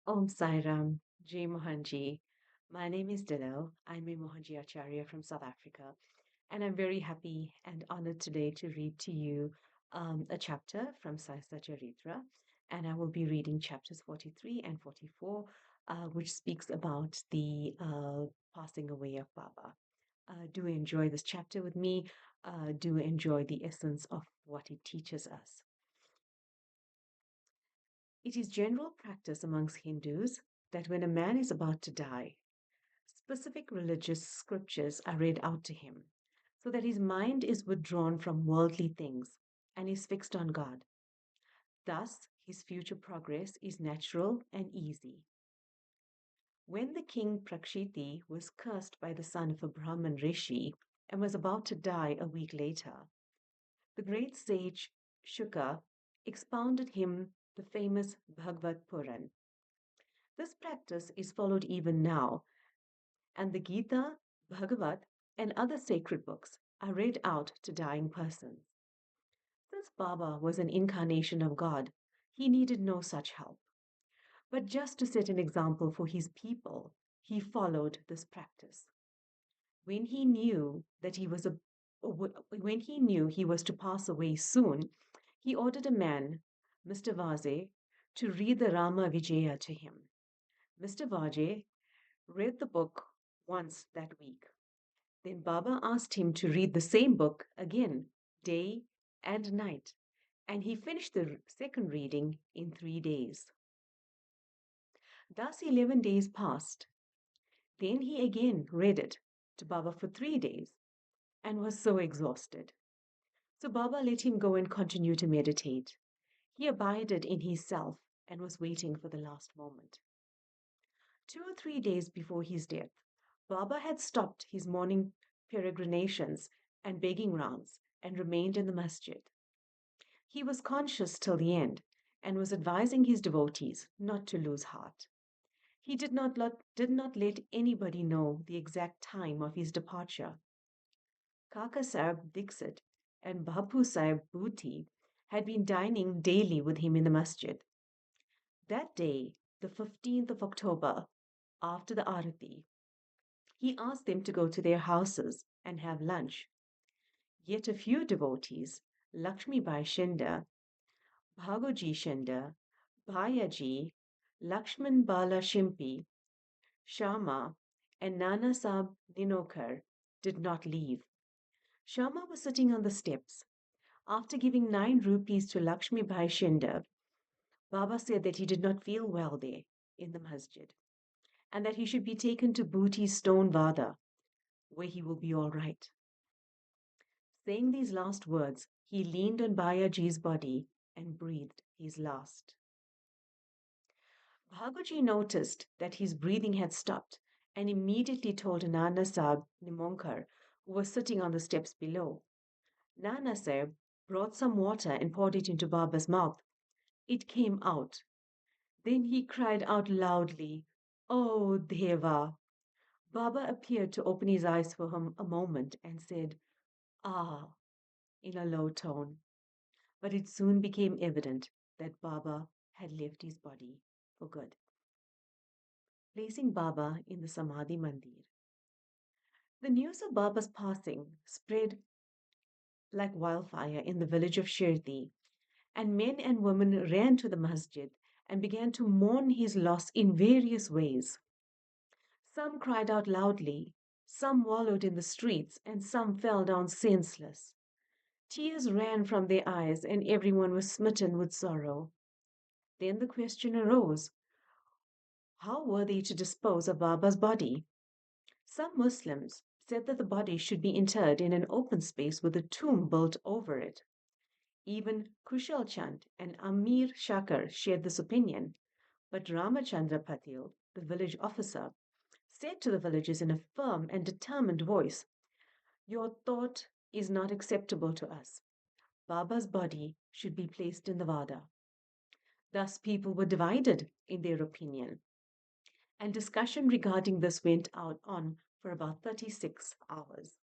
Om Sai Ram, Jai Mohanji. My name is Dilo. I'm a Mohanji Acharya from South Africa, and I'm very happy and honored today to read to you a chapter from Sai Satcharitra, and I will be reading chapters 43 and 44, which speaks about the passing away of Baba. Do enjoy this chapter with me. Do enjoy the essence of what it teaches us. It is general practice amongst Hindus that when a man is about to die, specific religious scriptures are read out to him so that his mind is withdrawn from worldly things and is fixed on God. Thus, his future progress is natural and easy. When the king Prakshiti was cursed by the son of a Brahmin rishi and was about to die a week later, the great sage Shuka expounded him the famous Bhagavad Puran. This practice is followed even now, and the Gita, Bhagavad, and other sacred books are read out to dying persons. Since Baba was an incarnation of God, he needed no such help. But just to set an example for his people, he followed this practice. When he knew that he was a when he knew he was to pass away soon, he ordered a man, Mr. Vaze, to read the Rama Vijaya to him. Mr. Vaje read the book once that week. Then Baba asked him to read the same book again, day and night, and he finished the second reading in 3 days. Thus 11 days passed. Then he again read it to Baba for 3 days and was so exhausted. So Baba let him go and continue to meditate. He abided in his self and was waiting for the last moment. 2 or 3 days before his death, Baba had stopped his morning peregrinations and begging rounds and remained in the masjid. He was conscious till the end and was advising his devotees not to lose heart. He did not let anybody know the exact time of his departure. Kaka Sahib Dixit and Bapu Sahib Bhuti had been dining daily with him in the masjid. That day, the 15th of October, after the Arati, he asked them to go to their houses and have lunch. Yet a few devotees, Lakshmi Bai Shinde, Bhagoji Shinde, Bhayaji, Lakshman Bala Shimpi, Shama, and Nana Sahib Ninokar, did not leave. Shama was sitting on the steps. After giving 9 rupees to Lakshmi Bai Shinde, Baba said that he did not feel well there in the masjid and that he should be taken to Bhuti's stone vada, where he will be all right. Saying these last words, he leaned on Bayaji's body and breathed his last. Bhaguji noticed that his breathing had stopped and immediately told Nana Sahib Nimonkar, who was sitting on the steps below. Nana Sahib brought some water and poured it into Baba's mouth. It came out. Then he cried out loudly, "Oh, Deva!" Baba appeared to open his eyes for him a moment and said, "Ah," in a low tone. But it soon became evident that Baba had left his body for good. Placing Baba in the Samadhi Mandir. The news of Baba's passing spread like wildfire in the village of Shirdi, and men and women ran to the masjid and began to mourn his loss in various ways. Some cried out loudly, some wallowed in the streets, and some fell down senseless. Tears ran from their eyes, and everyone was smitten with sorrow. Then the question arose, how were they to dispose of Baba's body? Some Muslims said that the body should be interred in an open space with a tomb built over it. Even Kushal Chand and Amir Shakar shared this opinion, but Ramachandra Patil, the village officer, said to the villagers in a firm and determined voice, "Your thought is not acceptable to us. Baba's body should be placed in the Vada." Thus, people were divided in their opinion, and discussion regarding this went on for about 36 hours.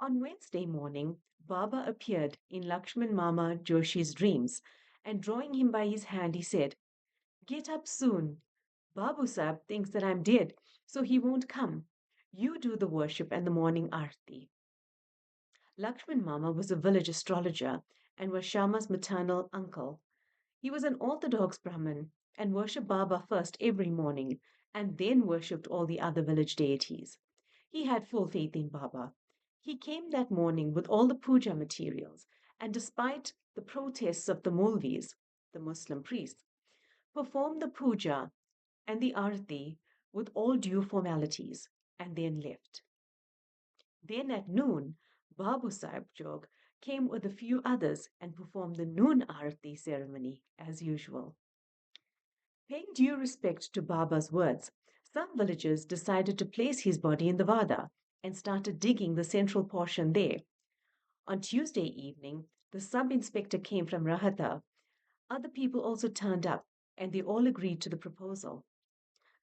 On Wednesday morning, Baba appeared in Lakshman Mama Joshi's dreams, and drawing him by his hand, he said, Get up soon. Babu Sahib thinks that I'm dead, so he won't come. You do the worship and the morning arti. Lakshman Mama was a village astrologer and was Shama's maternal uncle. He was an orthodox Brahmin and worshipped Baba first every morning and then worshipped all the other village deities. He had full faith in Baba. He came that morning with all the puja materials, and despite the protests of the Mulvis, the Muslim priests, performed the puja and the arti with all due formalities and then left. Then at noon, Babu Sahib Jog came with a few others and performed the noon arti ceremony as usual. Paying due respect to Baba's words, some villagers decided to place his body in the Vada and started digging the central portion there. On Tuesday evening, the sub inspector came from Rahata. Other people also turned up, and they all agreed to the proposal.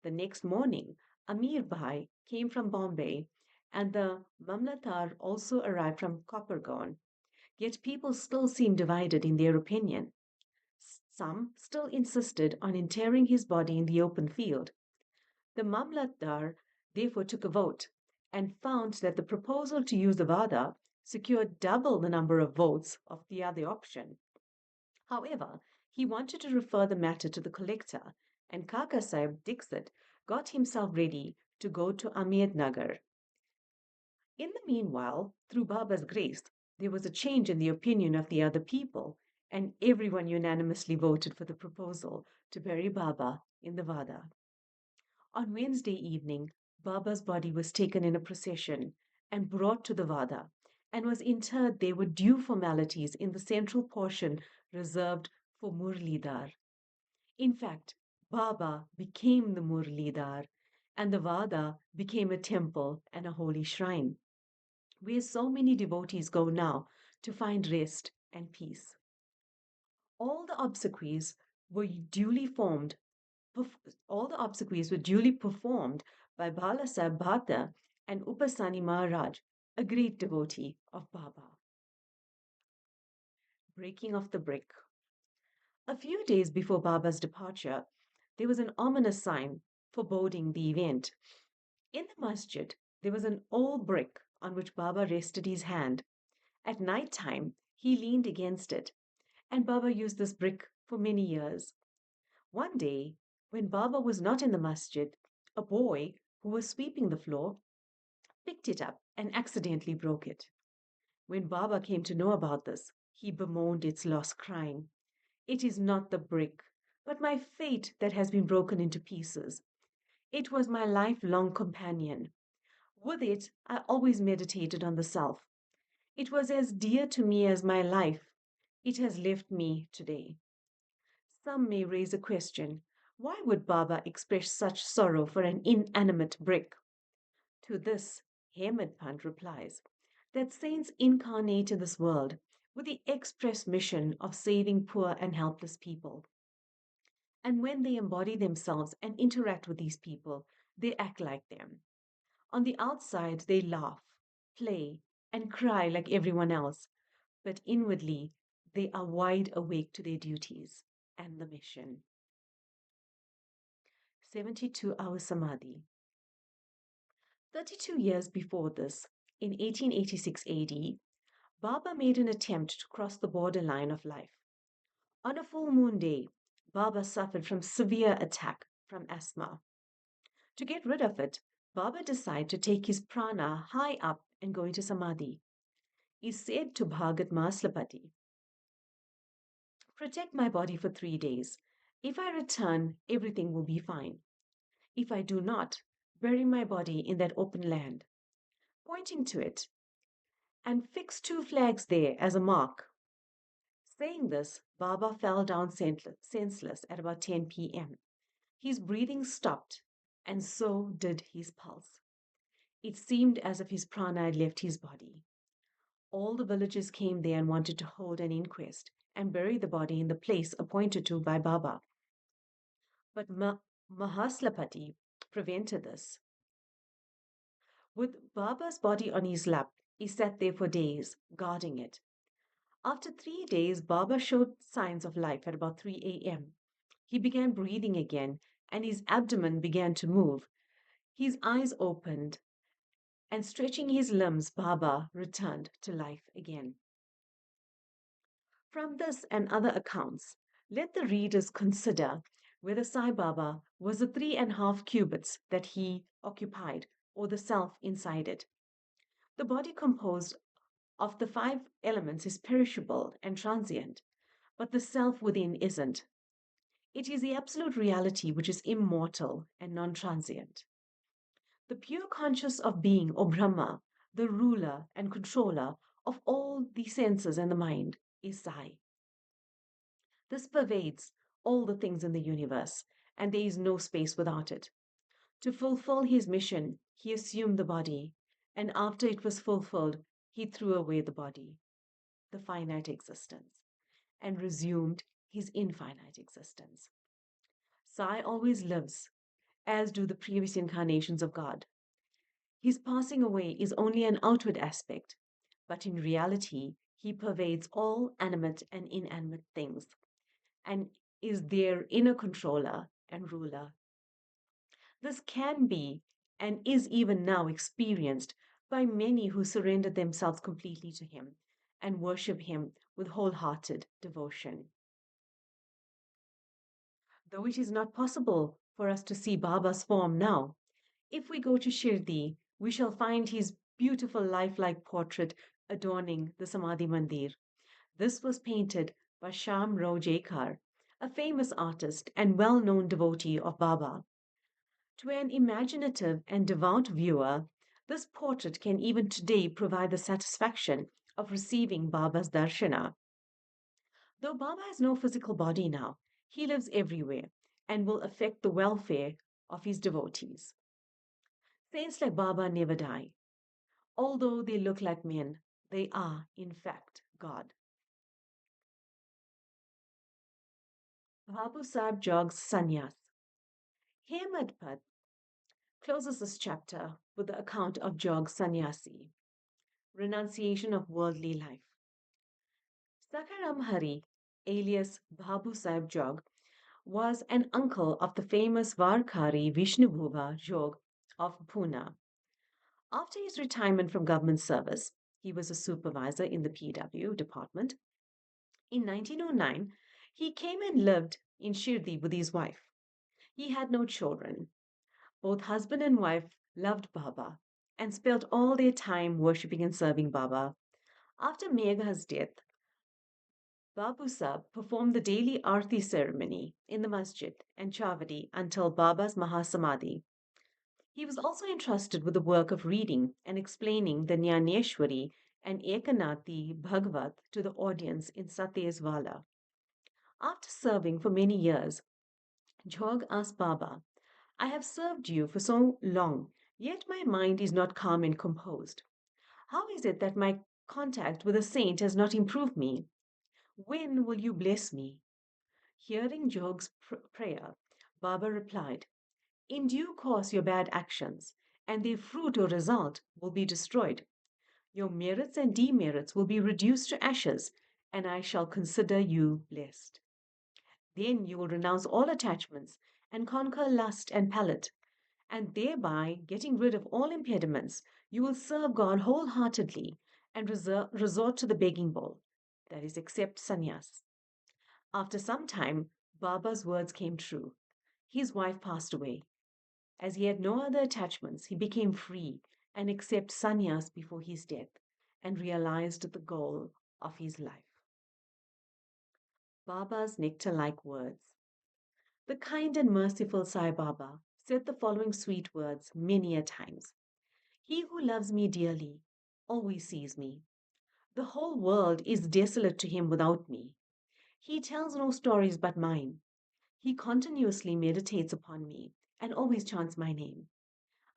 The next morning, Amir Bhai came from Bombay, and the Mamlatar also arrived from Coppergone. Yet people still seemed divided in their opinion. Some still insisted on interring his body in the open field. The Mamlatdar therefore took a vote and found that the proposal to use the Vada secured double the number of votes of the other option. However, he wanted to refer the matter to the collector, and Kaka Sahib Dixit got himself ready to go to Ahmednagar. In the meanwhile, through Baba's grace, there was a change in the opinion of the other people, and everyone unanimously voted for the proposal to bury Baba in the Vada. On Wednesday evening, Baba's body was taken in a procession and brought to the Vada and was interred there with due formalities in the central portion reserved for Murlidhar. In fact, Baba became the Murlidhar and the Vada became a temple and a holy shrine where so many devotees go now to find rest and peace. All the obsequies were duly formed all the obsequies were duly performed by Balasaheb Bhatta and Upasani Maharaj, a great devotee of Baba. Breaking of the brick. A few days before Baba's departure, there was an ominous sign foreboding the event. In the masjid, there was an old brick on which Baba rested his hand. At night time, he leaned against it, and Baba used this brick for many years. One day, when Baba was not in the masjid, a boy who was sweeping the floor picked it up and accidentally broke it. When Baba came to know about this, he bemoaned its loss, crying, "It is not the brick, but my fate that has been broken into pieces. It was my lifelong companion. With it, I always meditated on the self. It was as dear to me as my life. It has left me today." Some may raise a question: why would Baba express such sorrow for an inanimate brick? To this, Hemad Pant replies that saints incarnate in this world with the express mission of saving poor and helpless people. And when they embody themselves and interact with these people, they act like them. On the outside, they laugh, play, and cry like everyone else, but inwardly, they are wide awake to their duties and the mission. 72-hour Samadhi. 32 years before this, in 1886 AD, Baba made an attempt to cross the borderline of life. On a full moon day, Baba suffered from severe attack from asthma. To get rid of it, Baba decided to take his prana high up and go into Samadhi. He said to Bhagat Maslapati, "Protect my body for 3 days. If I return, everything will be fine. If I do not, bury my body in that open land," pointing to it, "and fix 2 flags there as a mark." Saying this, Baba fell down senseless at about 10 p.m. His breathing stopped, and so did his pulse. It seemed as if his prana had left his body. All the villagers came there and wanted to hold an inquest and bury the body in the place appointed to by Baba. But Mahaslapati prevented this. With Baba's body on his lap, he sat there for days, guarding it. After 3 days, Baba showed signs of life at about 3 a.m. He began breathing again, and his abdomen began to move. His eyes opened, and stretching his limbs, Baba returned to life again. From this and other accounts, let the readers consider whether Sai Baba was the 3.5 cubits that he occupied, or the self inside it. The body composed of the five elements is perishable and transient, but the self within isn't. It is the absolute reality which is immortal and non transient. The pure conscious of being, or Brahma, the ruler and controller of all the senses and the mind, is Sai. This pervades all the things in the universe, and there is no space without it. To fulfill his mission, he assumed the body, and after it was fulfilled, he threw away the body, the finite existence, and resumed his infinite existence. Sai always lives, as do the previous incarnations of God. His passing away is only an outward aspect, but in reality, he pervades all animate and inanimate things and is their inner controller and ruler. This can be and is even now experienced by many who surrender themselves completely to him and worship him with wholehearted devotion. Though it is not possible for us to see Baba's form now, if we go to Shirdi, we shall find his beautiful lifelike portrait adorning the Samadhi Mandir. This was painted by Sham Rao Jekar, a famous artist and well known devotee of Baba. To an imaginative and devout viewer, this portrait can even today provide the satisfaction of receiving Baba's darshana. Though Baba has no physical body now, he lives everywhere and will affect the welfare of his devotees. Saints like Baba never die. Although they look like men, they are, in fact, God. Babu Sahib Jog's Sannyas. Hemad closes this chapter with the account of Jog Sannyasi, renunciation of worldly life. Sakaram Hari, alias Babu Sahib Jog, was an uncle of the famous Varkari Vishnubhuva Jog of Pune. After his retirement from government service, he was a supervisor in the PW department. In 1909, he came and lived in Shirdi with his wife. He had no children. Both husband and wife loved Baba and spent all their time worshipping and serving Baba. After Megha's death, Babu Sahib performed the daily Arti ceremony in the masjid and Chavadi until Baba's Mahasamadhi. He was also entrusted with the work of reading and explaining the Jnaneshwari and Ekanati Bhagavat to the audience in Satyeswala. After serving for many years, Jog asked Baba, I have served you for so long, yet my mind is not calm and composed. How is it that my contact with a saint has not improved me? When will you bless me? Hearing Jog's prayer, Baba replied, in due course, your bad actions and their fruit or result will be destroyed. Your merits and demerits will be reduced to ashes, and I shall consider you blessed. Then you will renounce all attachments and conquer lust and palate, and thereby, getting rid of all impediments, you will serve God wholeheartedly and resort to the begging bowl, that is, accept sannyas. After some time, Baba's words came true. His wife passed away. As he had no other attachments, he became free and accepted sannyas before his death and realized the goal of his life. Baba's nectar like words. The kind and merciful Sai Baba said the following sweet words many a times. He who loves me dearly always sees me. The whole world is desolate to him without me. He tells no stories but mine. He continuously meditates upon me and always chants my name.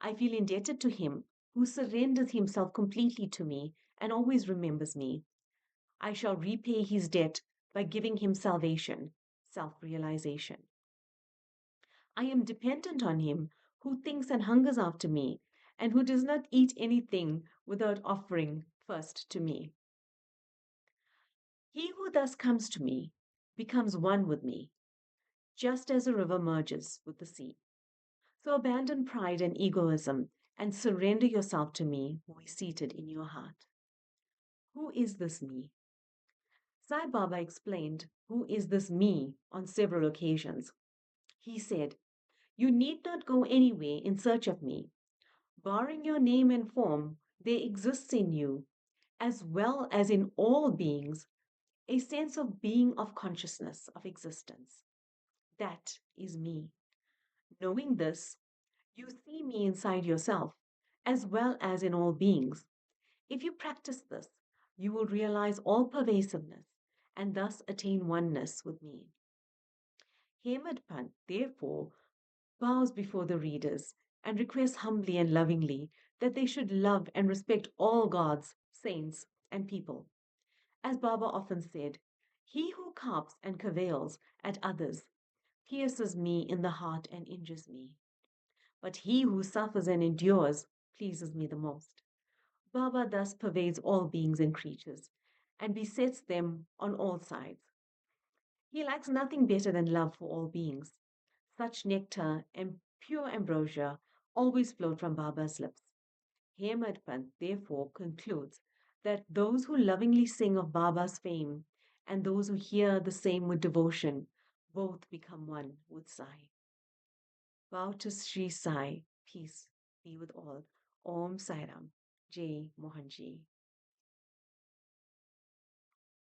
I feel indebted to him who surrenders himself completely to me and always remembers me. I shall repay his debt by giving him salvation, self realization. I am dependent on him who thinks and hungers after me and who does not eat anything without offering first to me. He who thus comes to me becomes one with me. just as a river merges with the sea. So abandon pride and egoism and surrender yourself to me who is seated in your heart. Who is this me? Sai Baba explained who is this me on several occasions. He said, "You need not go anywhere in search of me. Barring your name and form, there exists in you, as well as in all beings, a sense of being of consciousness, of existence. That is me. Knowing this, you see me inside yourself, as well as in all beings. If you practice this, you will realize all pervasiveness and thus attain oneness with me." Hemad Pant, therefore, bows before the readers and requests humbly and lovingly that they should love and respect all gods, saints, and people. As Baba often said, he who carps and cavils at others pierces me in the heart and injures me. But he who suffers and endures pleases me the most. Baba thus pervades all beings and creatures and besets them on all sides. He lacks nothing better than love for all beings. Such nectar and pure ambrosia always flowed from Baba's lips. Hemad Pant therefore concludes that those who lovingly sing of Baba's fame and those who hear the same with devotion both become one with Sai. Bow to Sri Sai, peace be with all. Om Sai Ram. Jai Mohanji.